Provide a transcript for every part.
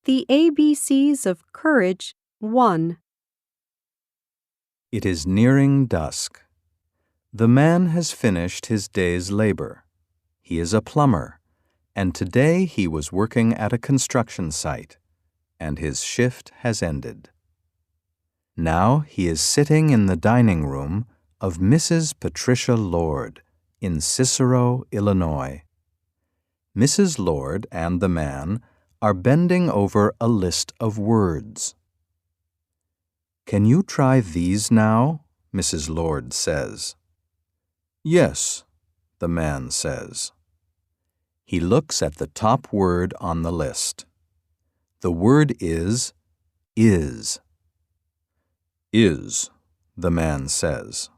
The ABCs of Courage 1. It is nearing dusk. The man has finished his day's labor. He is a plumber, and today he was working at a construction site, and his shift has ended. Now he is sitting in the dining room of Mrs. Patricia Lord in Cicero, Illinois. Mrs. Lord and the man are bending over a list of words. "Can you try these now?" Mrs. Lord says. "Yes," the man says. He looks at the top word on the list. The word is "is." "Is," the man says.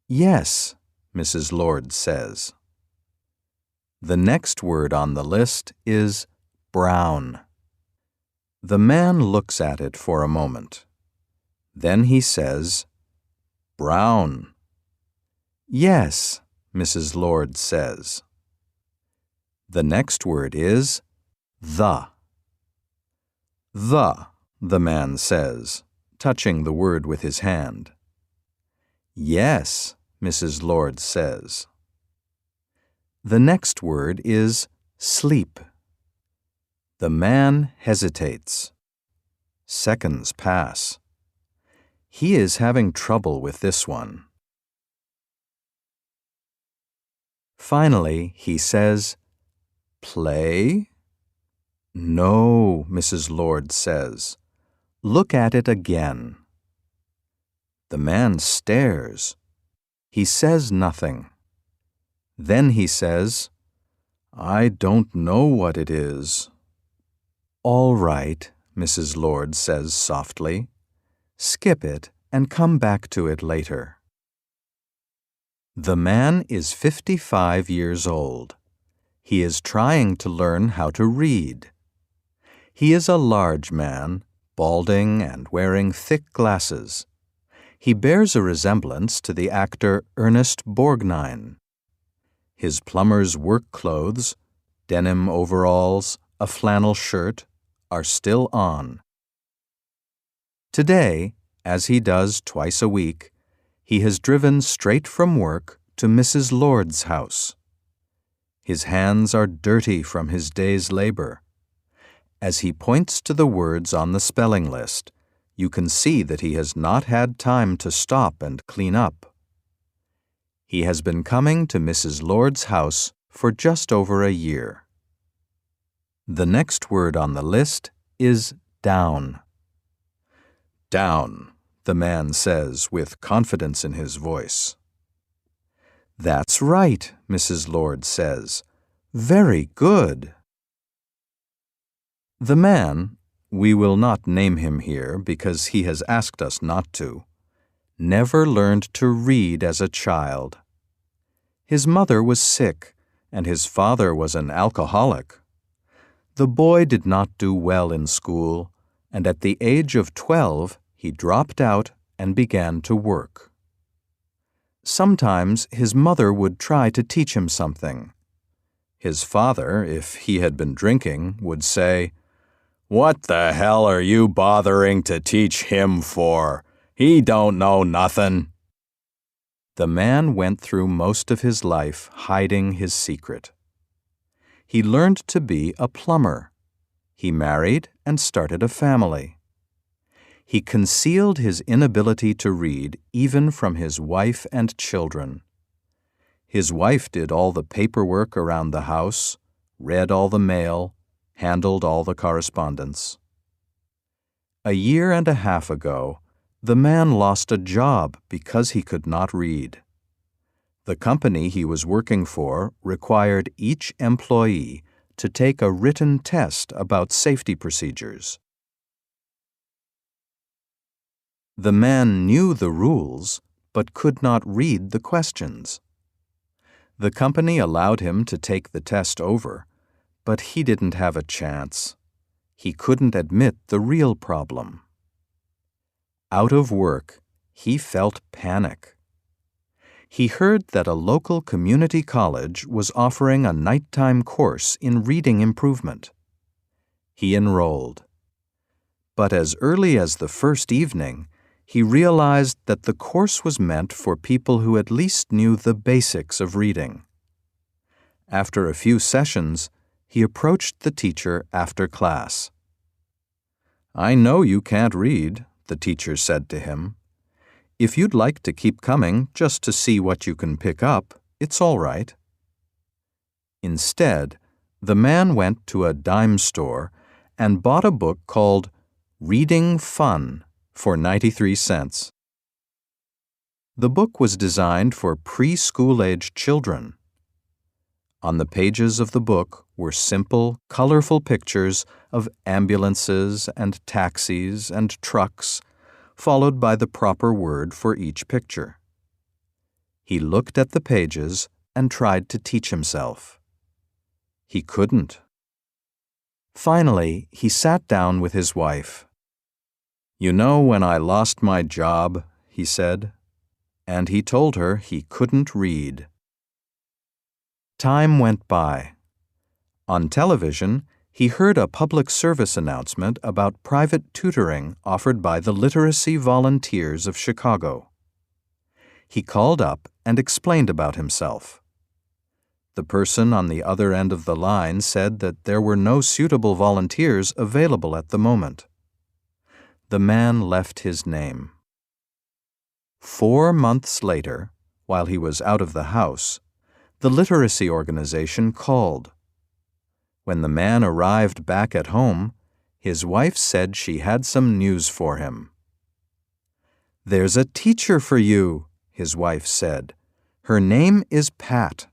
"Yes," Mrs. Lord says. The next word on the list is brown. The man looks at it for a moment. Then he says, "Brown." "Yes," Mrs. Lord says. The next word is the. The man says, touching the word with his hand. "Yes," Mrs. Lord says. The next word is sleep. The man hesitates. Seconds pass. He is having trouble with this one. Finally, he says, "Play?" "No," Mrs. Lord says. "Look at it again." The man stares. He says nothing. Then he says, "I don't know what it is." "All right," Mrs. Lord says softly. "Skip it and come back to it later." The man is 55 years old. He is trying to learn how to read. He is a large man, balding and wearing thick glasses. He bears a resemblance to the actor Ernest Borgnine. His plumber's work clothes, denim overalls, a flannel shirt, are still on. Today, as he does twice a week, he has driven straight from work to Mrs. Lord's house. His hands are dirty from his day's labor. As he points to the words on the spelling list, you can see that he has not had time to stop and clean up. He has been coming to Mrs. Lord's house for just over a year. The next word on the list is down. "Down," the man says with confidence in his voice. "That's right," Mrs. Lord says. "Very good." The man, we will not name him here because he has asked us not to, never learned to read as a child. His mother was sick, and his father was an alcoholic. The boy did not do well in school, and at the age of 12, he dropped out and began to work. Sometimes his mother would try to teach him something. His father, if he had been drinking, would say, "What the hell are you bothering to teach him for? He don't know nothing." The man went through most of his life hiding his secret. He learned to be a plumber. He married and started a family. He concealed his inability to read even from his wife and children. His wife did all the paperwork around the house, read all the mail, handled all the correspondence. A year and a half ago, the man lost a job because he could not read. The company he was working for required each employee to take a written test about safety procedures. The man knew the rules, but could not read the questions. The company allowed him to take the test over, but he didn't have a chance. He couldn't admit the real problem. Out of work, he felt panic. He heard that a local community college was offering a nighttime course in reading improvement. He enrolled. But as early as the first evening, he realized that the course was meant for people who at least knew the basics of reading. After a few sessions, he approached the teacher after class. "I know you can't read," the teacher said to him. "If you'd like to keep coming just to see what you can pick up, it's all right." Instead, the man went to a dime store and bought a book called Reading Fun for 93 cents. The book was designed for preschool-aged children. On the pages of the book were simple, colorful pictures of ambulances and taxis and trucks, followed by the proper word for each picture. He looked at the pages and tried to teach himself. He couldn't. Finally, he sat down with his wife. "You know when I lost my job," he said, and he told her he couldn't read. Time went by. On television, he heard a public service announcement about private tutoring offered by the Literacy Volunteers of Chicago. He called up and explained about himself. The person on the other end of the line said that there were no suitable volunteers available at the moment. The man left his name. 4 months later, while he was out of the house, the literacy organization called. When the man arrived back at home, his wife said she had some news for him. "There's a teacher for you," his wife said. "Her name is Pat."